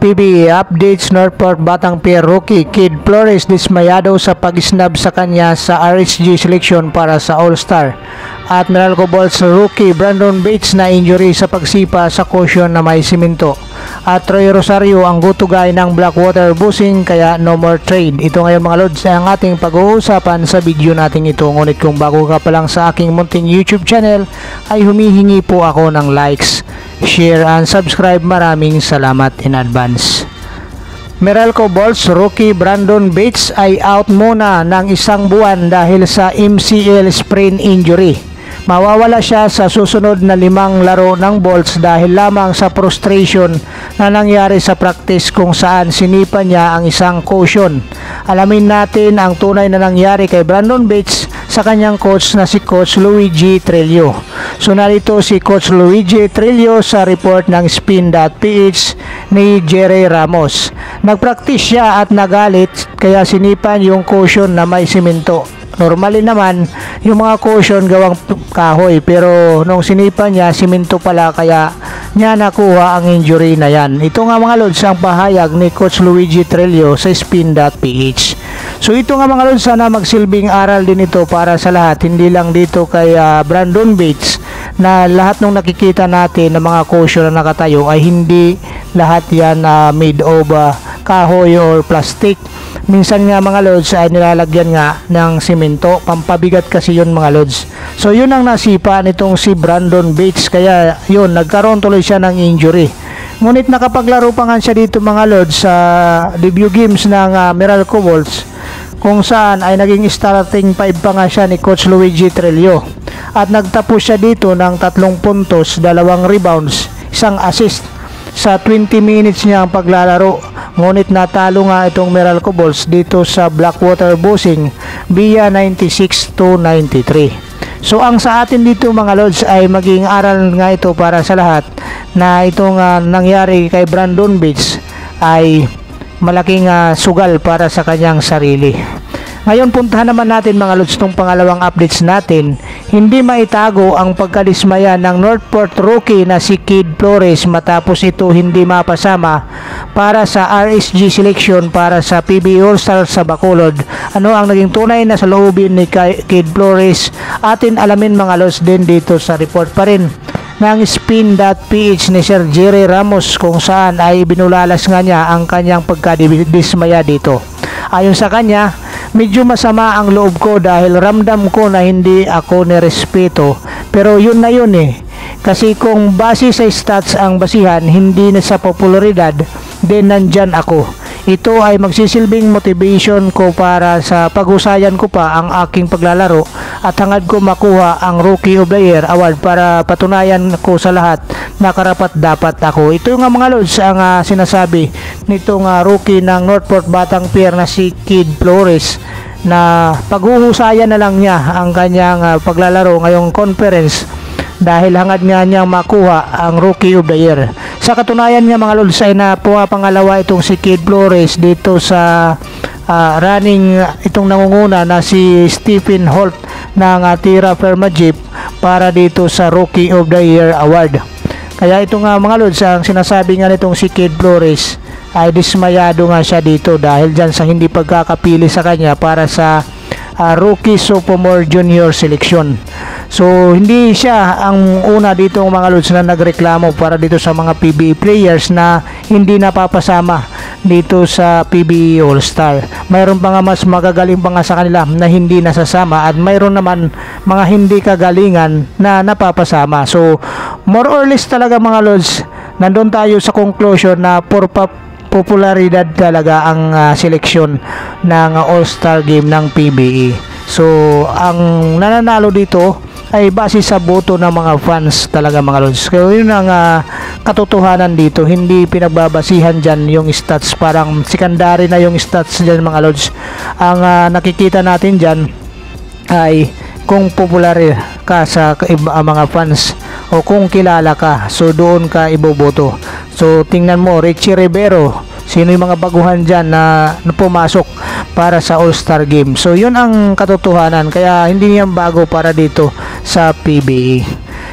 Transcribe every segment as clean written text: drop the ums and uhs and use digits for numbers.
PBA updates. Northport Batang Pier rookie Kid Flores dismayado sa pag-snub sa kanya sa RSG selection para sa All-Star. At Meralco Balls rookie Brandon Bates na injury sa pagsipa sa cushion na may simento. At Troy Rosario ang go-to guy ng Blackwater Busing kaya no more trade. Ito ngayon mga lods ay ang ating pag-uusapan sa video natin ito. Ngunit kung bago ka pa lang sa aking munting YouTube channel ay humihingi po ako ng likes, share and subscribe. Maraming salamat in advance. Meralco Balls rookie Brandon Bates ay out muna ng isang buwan dahil sa MCL sprain injury. Mawawala siya sa susunod na 5 laro ng Balls dahil lamang sa frustration na nangyari sa practice kung saan sinipa niya ang isang cushion. Alamin natin ang tunay na nangyari kay Brandon Bates sa kanyang coach na si Coach Luigi Trillo. So narito si Coach Luigi Trillo sa report ng Spin.ph ni Jerry Ramos. Nagpractice siya at nagalit kaya sinipan yung cushion na may simento. Normally naman yung mga cushion gawang kahoy pero nung sinipa niya simento pala kaya niya nakuha ang injury na yan. Ito nga mga lods ang pahayag ni Coach Luigi Trillo sa Spin.ph. So ito nga mga lods, sana magsilbing aral din ito para sa lahat, hindi lang dito kay Brandon Bates, na lahat ng nakikita natin na mga cushion na nakatayo ay hindi lahat yan made of kahoy or plastic. Minsan nga mga lods ay nilalagyan nga ng simento, pampabigat kasi yun mga lods. So yun ang nasipa nitong si Brandon Bates kaya yun nagkaroon tuloy siya ng injury. Ngunit nakapaglaro pa nga siya dito mga lods sa debut games ng Meralco Balls kung saan ay naging starting 5 pa nga siya ni Coach Luigi Trillo. At nagtapos siya dito ng 3 puntos, 2 rebounds, 1 assist sa 20 minutes niya ang paglalaro. Ngunit natalo nga itong Meralco Balls dito sa Blackwater Busing via 96-93. So ang sa atin dito mga lods ay maging aral nga ito para sa lahat na itong nangyari kay Brandon Bates ay malaking sugal para sa kanyang sarili. Ngayon puntahan naman natin mga lods itong pangalawang updates natin. Hindi maitago ang pagkadismaya ng Northport rookie na si Kid Flores matapos ito hindi mapasama para sa RSG selection para sa PBA All-Star sa Bacolod. Ano ang naging tunay na saloobin ni Kid Flores? Atin alamin mga lods din dito sa report pa rin ng Spin.ph ni Sir Jerry Ramos kung saan ay binulalas nga niya ang kanyang pagkadismaya dito. Ayon sa kanya, medyo masama ang loob ko dahil ramdam ko na hindi ako nirespeto. Pero yun na yun kasi kung base sa stats ang basihan, hindi na sa popularidad, din nandyan ako. Ito ay magsisilbing motivation ko para sa paghusayan ko pa ang aking paglalaro at hangad ko makuha ang Rookie of the Year award para patunayan ko sa lahat na karapat dapat ako. Ito nga mga lods ang sinasabi nitong rookie ng Northport Batang Pier na si Kid Flores na paghuhusayan na lang niya ang kanyang paglalaro ngayong conference dahil hangad nga niyang makuha ang Rookie of the Year. Sa katunayan nga mga lods ay pangalawa itong si Kid Flores dito sa running itong nangunguna na si Stephen Holt ng Tira Firma Jeep para dito sa Rookie of the Year award. Kaya ito nga mga lods ang sinasabi nga nitong si Kid Flores ay dismayado nga siya dito dahil dyan sa hindi pagkakapili sa kanya para sa Rookie Sophomore Junior Selection. So hindi siya ang una dito mga lods na nagreklamo para dito sa mga PBA players na hindi napapasama dito sa PBA All-Star. Mayroon pa nga mas magagaling pa nga sa kanila na hindi nasasama at mayroon naman mga hindi kagalingan na napapasama. So more or less talaga mga lods, nandun tayo sa conclusion na for popularidad talaga ang seleksyon ng All-Star game ng PBA. So ang nananalo dito ay base sa boto ng mga fans talaga mga lods. Kaya yun ang katotohanan dito, hindi pinagbabasihan dyan yung stats, parang secondary na yung stats dyan mga lods. Ang nakikita natin dyan ay kung popular ka sa mga fans o kung kilala ka, so doon ka iboboto. So tingnan mo Richie Rivero, sino yung mga baguhan dyan na pumasok para sa All-Star Game. So yun ang katotohanan, kaya hindi yan bago para dito sa PBA.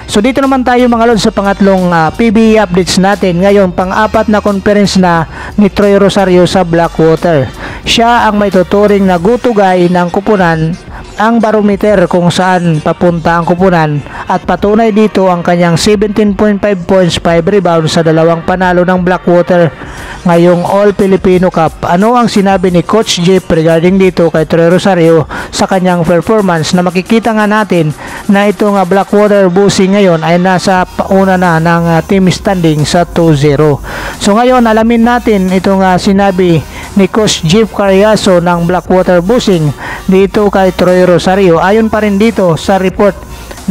So dito naman tayo mga lods sa pangatlong PBA updates natin. Ngayon, pang-apat na conference na ni Troy Rosario sa Blackwater. Siya ang may tuturing na go-to-guy ng kupunan, ang barometer kung saan papunta ang kupunan, at patunay dito ang kanyang 17.5 points, 5 rebounds sa dalawang panalo ng Blackwater ngayong All Filipino Cup. Ano ang sinabi ni Coach Jeff regarding dito kay Troy Rosario sa kanyang performance, na makikita nga natin na itong Blackwater Busing ngayon ay nasa pauna na ng team standing sa 2-0. So ngayon alamin natin itong sinabi ni Coach Jeff Cariaso ng Blackwater Busing dito kay Troy Rosario. Ayon pa rin dito sa report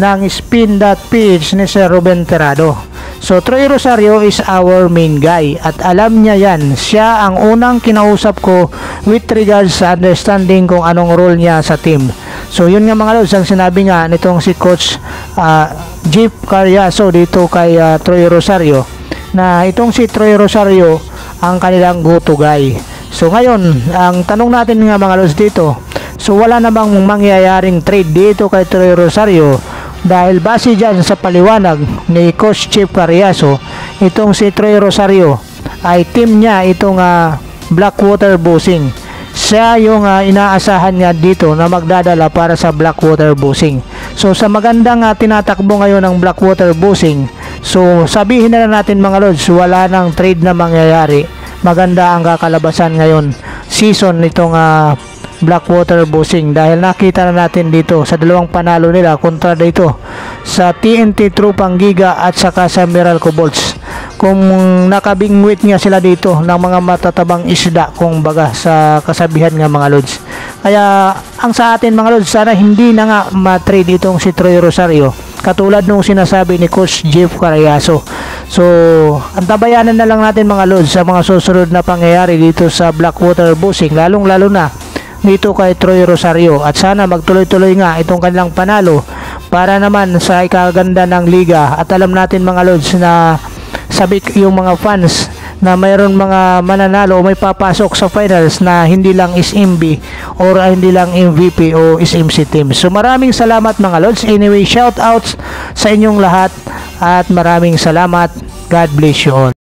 ng spin.ph ni Sir Ruben Terrado. So Troy Rosario is our main guy at alam niya yan. Siya ang unang kinausap ko with regards sa understanding kung anong role niya sa team. So yun nga mga lods ang sinabi nga nitong si Coach Jeff Cariaso dito kay Troy Rosario, na itong si Troy Rosario ang kanilang go-to guy. So ngayon, ang tanong natin nga mga lods dito, so wala na bang mangyayaring trade dito kay Troy Rosario? Dahil base dyan sa paliwanag ni Coach Jeff Cariaso, itong si Troy Rosario ay team niya itong Blackwater Busing. Siya yung inaasahan niya dito na magdadala para sa Blackwater Busing. So sa magandang tinatakbo ngayon ng Blackwater Busing, so sabihin na natin mga lods, wala nang trade na mangyayari. Maganda ang kakalabasan ngayon season nitong Blackwater Busing, dahil nakita na natin dito sa dalawang panalo nila kontra dito sa TNT Trupang Giga at saka sa Meralco Bolts, kung nakabingwit nga sila dito ng mga matatabang isda kung baga sa kasabihan nga mga lods. Kaya ang sa atin mga lods, sana hindi na nga ma-trade itong si Troy Rosario katulad nung sinasabi ni Coach Jeff Cariaso. So antabayanan na lang natin mga lods sa mga susunod na pangyayari dito sa Blackwater Busing, lalong lalo na dito kay Troy Rosario, at sana magtuloy-tuloy nga itong kanilang panalo para naman sa ikaganda ng liga. At alam natin mga lods na sabik yung mga fans na mayroon mga mananalo o may papasok sa finals na hindi lang SMB or hindi lang MVP o SMC team. So maraming salamat mga lods. Anyway, shout outs sa inyong lahat at maraming salamat. God bless you all.